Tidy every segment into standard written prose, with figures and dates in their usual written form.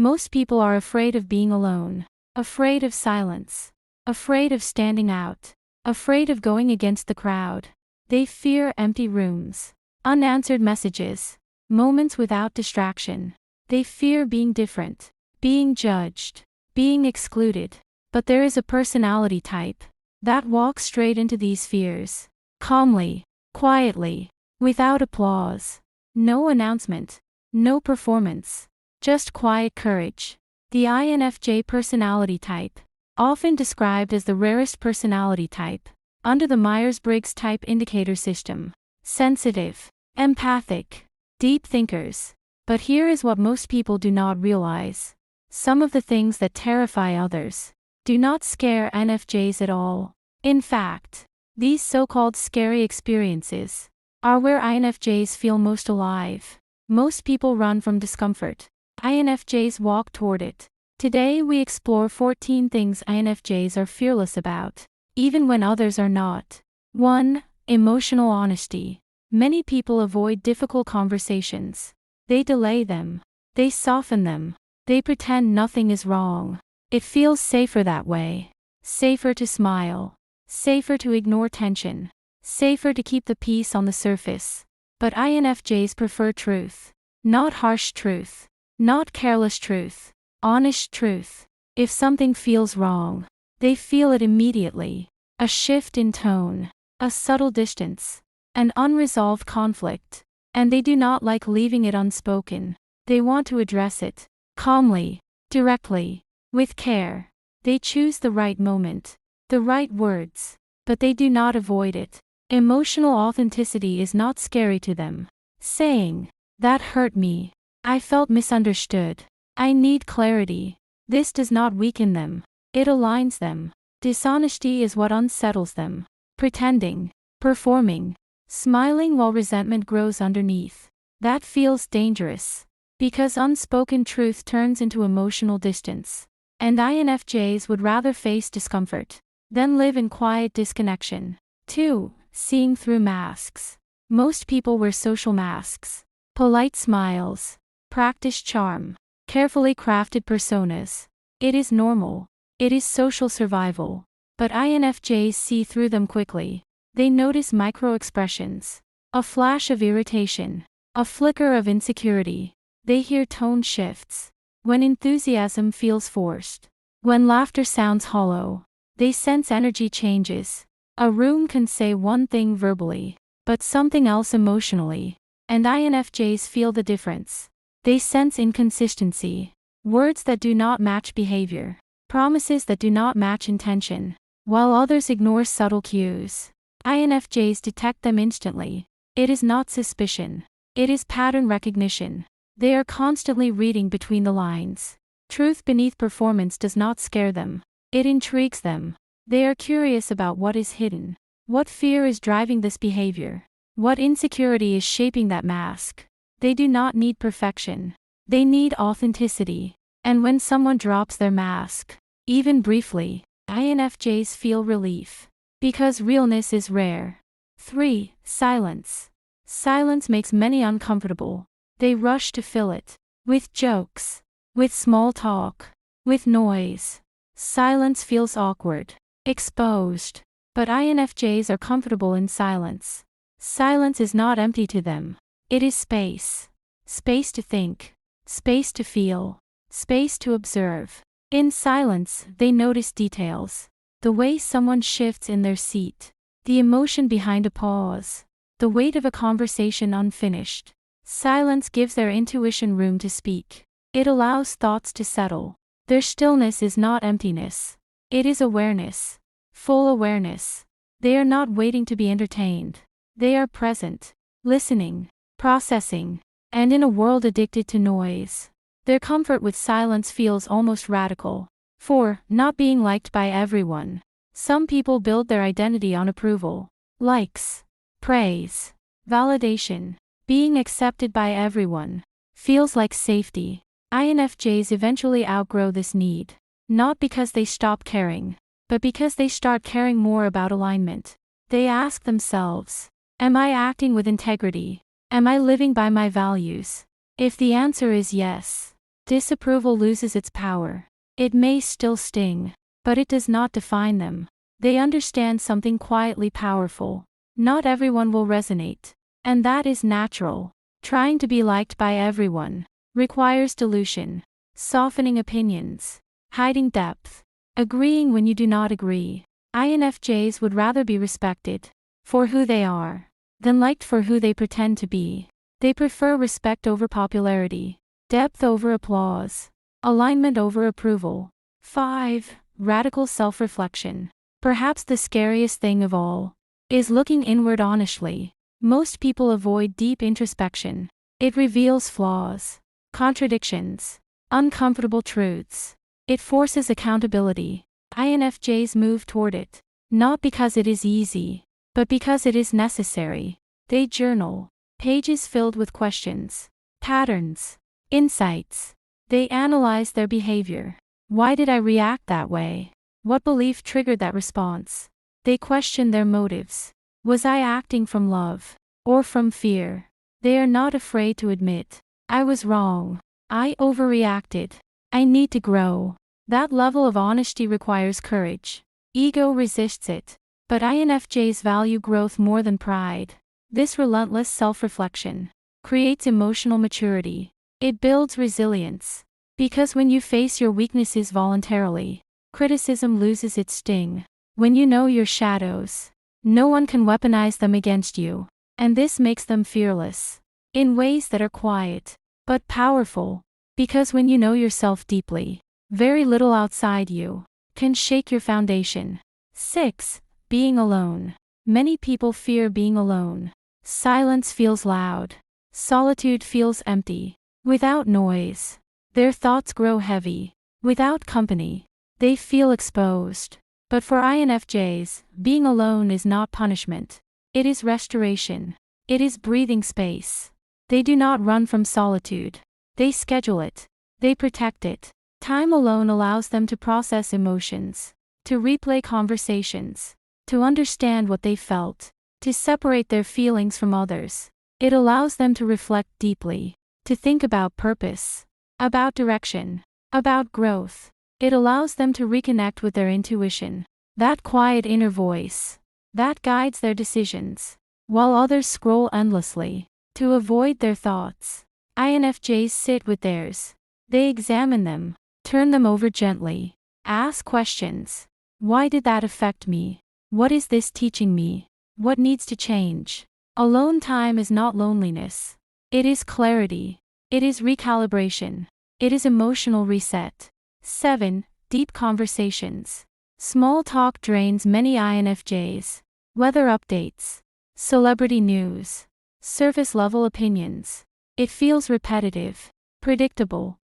Most people are afraid of being alone, afraid of silence, afraid of standing out, afraid of going against the crowd. They fear empty rooms, unanswered messages, moments without distraction. They fear being different, being judged, being excluded. But there is a personality type that walks straight into these fears, calmly, quietly, without applause. No announcement, no performance, just quiet courage. The INFJ personality type, often described as the rarest personality type, under the Myers-Briggs type indicator system. Sensitive, empathic, deep thinkers. But here is what most people do not realize. Some of the things that terrify others do not scare INFJs at all. In fact, these so-called scary experiences are where INFJs feel most alive. Most people run from discomfort. INFJs walk toward it. Today we explore 14 things INFJs are fearless about, even when others are not. 1. Emotional honesty. Many people avoid difficult conversations. They delay them. They soften them. They pretend nothing is wrong. It feels safer that way. Safer to smile. Safer to ignore tension. Safer to keep the peace on the surface. But INFJs prefer truth. Not harsh truth. Not careless truth. Honest truth. If something feels wrong, they feel it immediately. A shift in tone. A subtle distance. An unresolved conflict. And they do not like leaving it unspoken. They want to address it. Calmly. Directly. With care. They choose the right moment. The right words. But they do not avoid it. Emotional authenticity is not scary to them. Saying, "That hurt me. I felt misunderstood. I need clarity." This does not weaken them. It aligns them. Dishonesty is what unsettles them. Pretending. Performing. Smiling while resentment grows underneath. That feels dangerous. Because unspoken truth turns into emotional distance. And INFJs would rather face discomfort than live in quiet disconnection. 2. Seeing through masks. Most people wear social masks. Polite smiles. Practiced charm. Carefully crafted personas. It is normal. It is social survival. But INFJs see through them quickly. They notice micro-expressions. A flash of irritation. A flicker of insecurity. They hear tone shifts. When enthusiasm feels forced. When laughter sounds hollow. They sense energy changes. A room can say one thing verbally, but something else emotionally. And INFJs feel the difference. They sense inconsistency. Words that do not match behavior. Promises that do not match intention. While others ignore subtle cues. INFJs detect them instantly. It is not suspicion. It is pattern recognition. They are constantly reading between the lines. Truth beneath performance does not scare them. It intrigues them. They are curious about what is hidden. What fear is driving this behavior? What insecurity is shaping that mask? They do not need perfection. They need authenticity. And when someone drops their mask, even briefly, INFJs feel relief. Because realness is rare. 3. Silence. Silence makes many uncomfortable. They rush to fill it. With jokes. With small talk. With noise. Silence feels awkward. Exposed. But INFJs are comfortable in silence. Silence is not empty to them. It is space. Space to think. Space to feel. Space to observe. In silence, they notice details. The way someone shifts in their seat. The emotion behind a pause. The weight of a conversation unfinished. Silence gives their intuition room to speak. It allows thoughts to settle. Their stillness is not emptiness. It is awareness. Full awareness. They are not waiting to be entertained. They are present. Listening. Processing. And in a world addicted to noise, their comfort with silence feels almost radical. 4. Not being liked by everyone. Some people build their identity on approval. Likes. Praise. Validation. Being accepted by everyone. Feels like safety. INFJs eventually outgrow this need. Not because they stop caring, but because they start caring more about alignment. They ask themselves, am I acting with integrity? Am I living by my values? If the answer is yes, Disapproval loses its power. It may still sting, but it does not define them. They understand something quietly powerful. Not everyone will resonate. And that is natural. Trying to be liked by everyone requires dilution, softening opinions, hiding depth, agreeing when you do not agree. INFJs would rather be respected for who they are than liked for who they pretend to be. They prefer respect over popularity, depth over applause, alignment over approval. 5. Radical self-reflection. Perhaps the scariest thing of all is looking inward honestly. Most people avoid deep introspection. It reveals flaws, contradictions, uncomfortable truths. It forces accountability. INFJs move toward it, not because it is easy, but because it is necessary. They journal, pages filled with questions, patterns, insights. They analyze their behavior. Why did I react that way? What belief triggered that response? They question their motives. Was I acting from love or from fear? They are not afraid to admit, I was wrong. I overreacted. I need to grow. That level of honesty requires courage. Ego resists it, but INFJs value growth more than pride. This relentless self-reflection creates emotional maturity. It builds resilience. Because when you face your weaknesses voluntarily, criticism loses its sting. When you know your shadows, no one can weaponize them against you. And this makes them fearless in ways that are quiet, but powerful. Because when you know yourself deeply, very little outside you can shake your foundation. 6. Being alone. Many people fear being alone. Silence feels loud. Solitude feels empty. Without noise, their thoughts grow heavy. Without company, they feel exposed. But for INFJs, being alone is not punishment. It is restoration. It is breathing space. They do not run from solitude. They schedule it. They protect it. Time alone allows them to process emotions, to replay conversations, to understand what they felt, to separate their feelings from others. It allows them to reflect deeply, to think about purpose, about direction, about growth. It allows them to reconnect with their intuition, that quiet inner voice that guides their decisions, while others scroll endlessly to avoid their thoughts. INFJs sit with theirs. They examine them, turn them over gently, ask questions. Why did that affect me? What is this teaching me? What needs to change? Alone time is not loneliness. It is clarity. It is recalibration. It is emotional reset. 7. Deep conversations. Small talk drains many INFJs. Weather updates, celebrity news, surface-level opinions. It feels repetitive, predictable.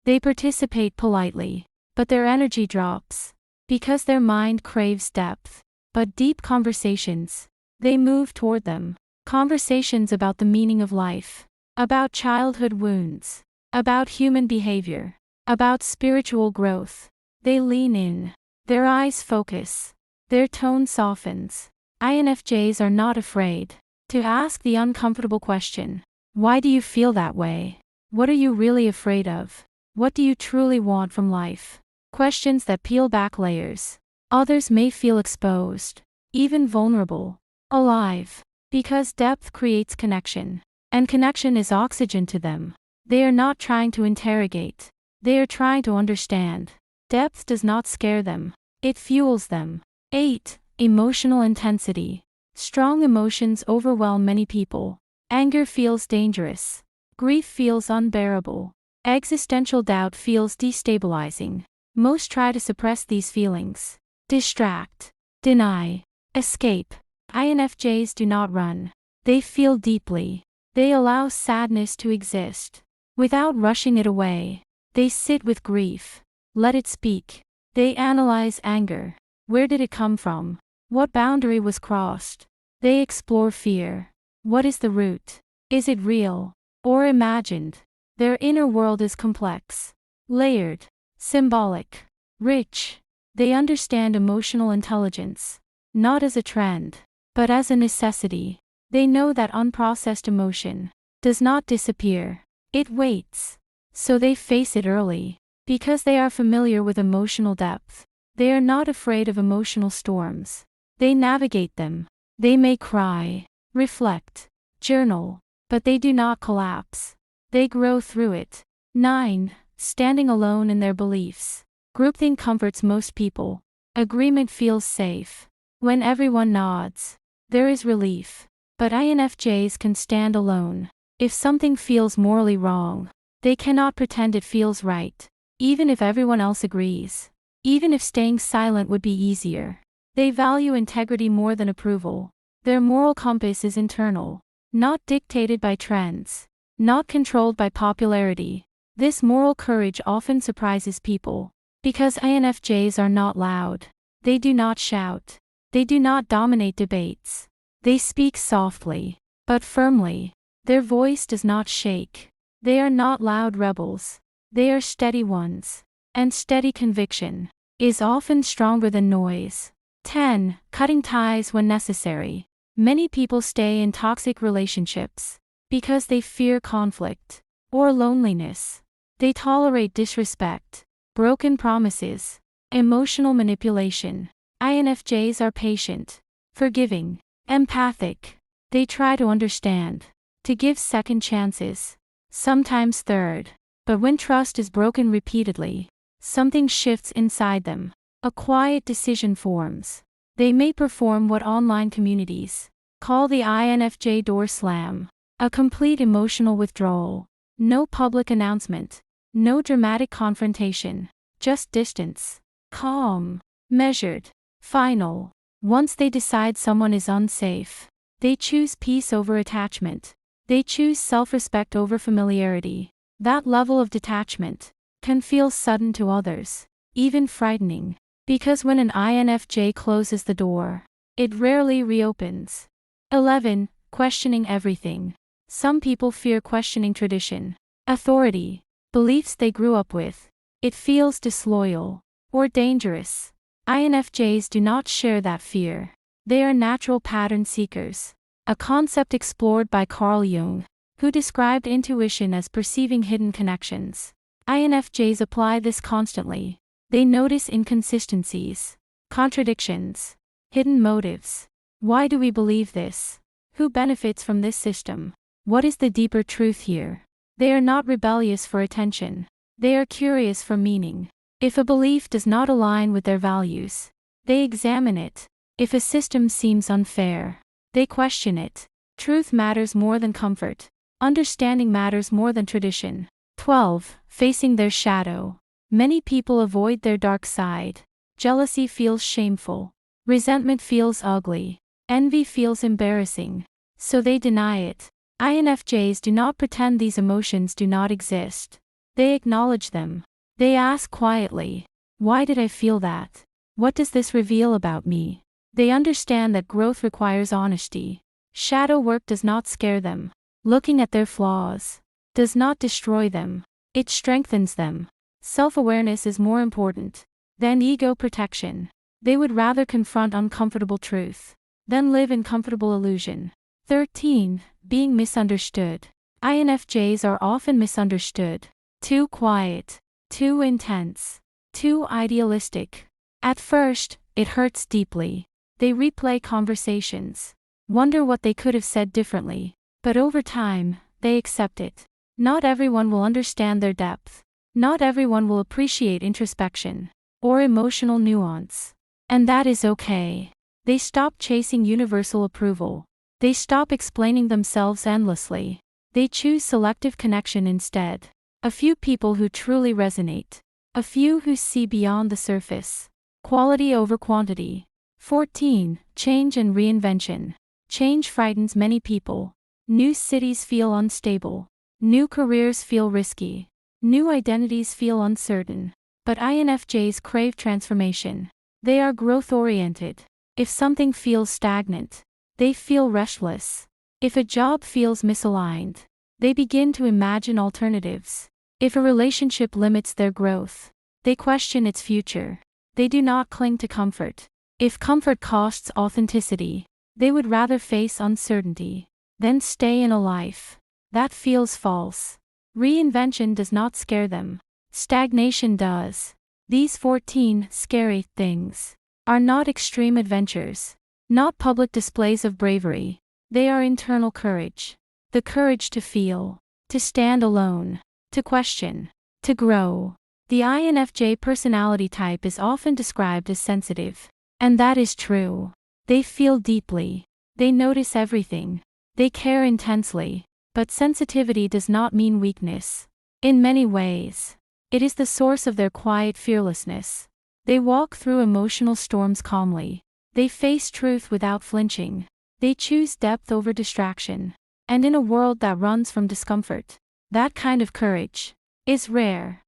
They participate politely, but their energy drops because their mind craves depth. But deep conversations, they move toward them. Conversations about the meaning of life, about childhood wounds, about human behavior, about spiritual growth. They lean in. Their eyes focus. Their tone softens. INFJs are not afraid to ask the uncomfortable question. Why do you feel that way? What are you really afraid of? What do you truly want from life? Questions that peel back layers. Others may feel exposed, even vulnerable, alive, because depth creates connection, and connection is oxygen to them. They are not trying to interrogate. They are trying to understand. Depth does not scare them. It fuels them. 8. Emotional intensity. Strong emotions overwhelm many people. Anger feels dangerous. Grief feels unbearable. Existential doubt feels destabilizing. Most try to suppress these feelings. Distract, deny, escape. INFJs do not run. They feel deeply. They allow sadness to exist without rushing it away. They sit with grief. Let it speak. They analyze anger. Where did it come from? What boundary was crossed? They explore fear. What is the root? Is it real or imagined? Their inner world is complex, layered, symbolic, rich. They understand emotional intelligence, not as a trend, but as a necessity. They know that unprocessed emotion does not disappear. It waits. so they face it early. Because they are familiar with emotional depth, they are not afraid of emotional storms. They navigate them. They may cry, reflect, journal, but they do not collapse. They grow through it. 9. Standing alone in their beliefs. Groupthink comforts most people. Agreement feels safe. When everyone nods, there is relief. But INFJs can stand alone. If something feels morally wrong, they cannot pretend it feels right. Even if everyone else agrees. Even if staying silent would be easier. They value integrity more than approval. Their moral compass is internal, not dictated by trends, not controlled by popularity. This moral courage often surprises people. Because INFJs are not loud. They do not shout. They do not dominate debates. They speak softly, but firmly. Their voice does not shake. They are not loud rebels. They are steady ones. And steady conviction is often stronger than noise. 10. Cutting ties when necessary. Many people stay in toxic relationships because they fear conflict or loneliness. They tolerate disrespect, broken promises, emotional manipulation. INFJs are patient, forgiving, empathic. They try to understand, to give second chances, sometimes third. But when trust is broken repeatedly, something shifts inside them. A quiet decision forms. They may perform what online communities call the INFJ door slam. A complete emotional withdrawal. No public announcement. No dramatic confrontation. Just distance. Calm. Measured. Final. Once they decide someone is unsafe, they choose peace over attachment. They choose self-respect over familiarity. That level of detachment can feel sudden to others, even frightening. Because when an INFJ closes the door, it rarely reopens. 11. Questioning everything. Some people fear questioning tradition, authority, beliefs they grew up with. It feels disloyal or dangerous. INFJs do not share that fear. They are natural pattern seekers, a concept explored by Carl Jung, who described intuition as perceiving hidden connections. INFJs apply this constantly. They notice inconsistencies, contradictions, hidden motives. Why do we believe this? Who benefits from this system? What is the deeper truth here? They are not rebellious for attention. They are curious for meaning. If a belief does not align with their values, they examine it. If a system seems unfair, they question it. Truth matters more than comfort. Understanding matters more than tradition. 12. Facing their shadow. Many people avoid their dark side. Jealousy feels shameful. Resentment feels ugly. Envy feels embarrassing. So they deny it. INFJs do not pretend these emotions do not exist. They acknowledge them. They ask quietly, why did I feel that? What does this reveal about me? They understand that growth requires honesty. Shadow work does not scare them. Looking at their flaws does not destroy them. It strengthens them. Self-awareness is more important than ego protection. They would rather confront uncomfortable truth than live in comfortable illusion. 13. Being misunderstood. INFJs are often misunderstood. Too quiet. Too intense. Too idealistic. At first, it hurts deeply. They replay conversations, wonder what they could have said differently. But over time, they accept it. Not everyone will understand their depth. Not everyone will appreciate introspection or emotional nuance. And that is okay. They stop chasing universal approval. They stop explaining themselves endlessly. They choose selective connection instead. A few people who truly resonate. A few who see beyond the surface. Quality over quantity. 14. Change and reinvention. Change frightens many people. New cities feel unstable. New careers feel risky. New identities feel uncertain. But INFJs crave transformation. They are growth-oriented. If something feels stagnant, they feel restless. If a job feels misaligned, they begin to imagine alternatives. If a relationship limits their growth, they question its future. They do not cling to comfort. If comfort costs authenticity, they would rather face uncertainty than stay in a life that feels false. Reinvention does not scare them. Stagnation does. These 14 scary things are not extreme adventures, not public displays of bravery. They are internal courage. The courage to feel, to stand alone, to question, to grow. The INFJ personality type is often described as sensitive. And that is true. They feel deeply. They notice everything. They care intensely. But sensitivity does not mean weakness. In many ways, it is the source of their quiet fearlessness. They walk through emotional storms calmly. They face truth without flinching. They choose depth over distraction. And in a world that runs from discomfort, that kind of courage is rare.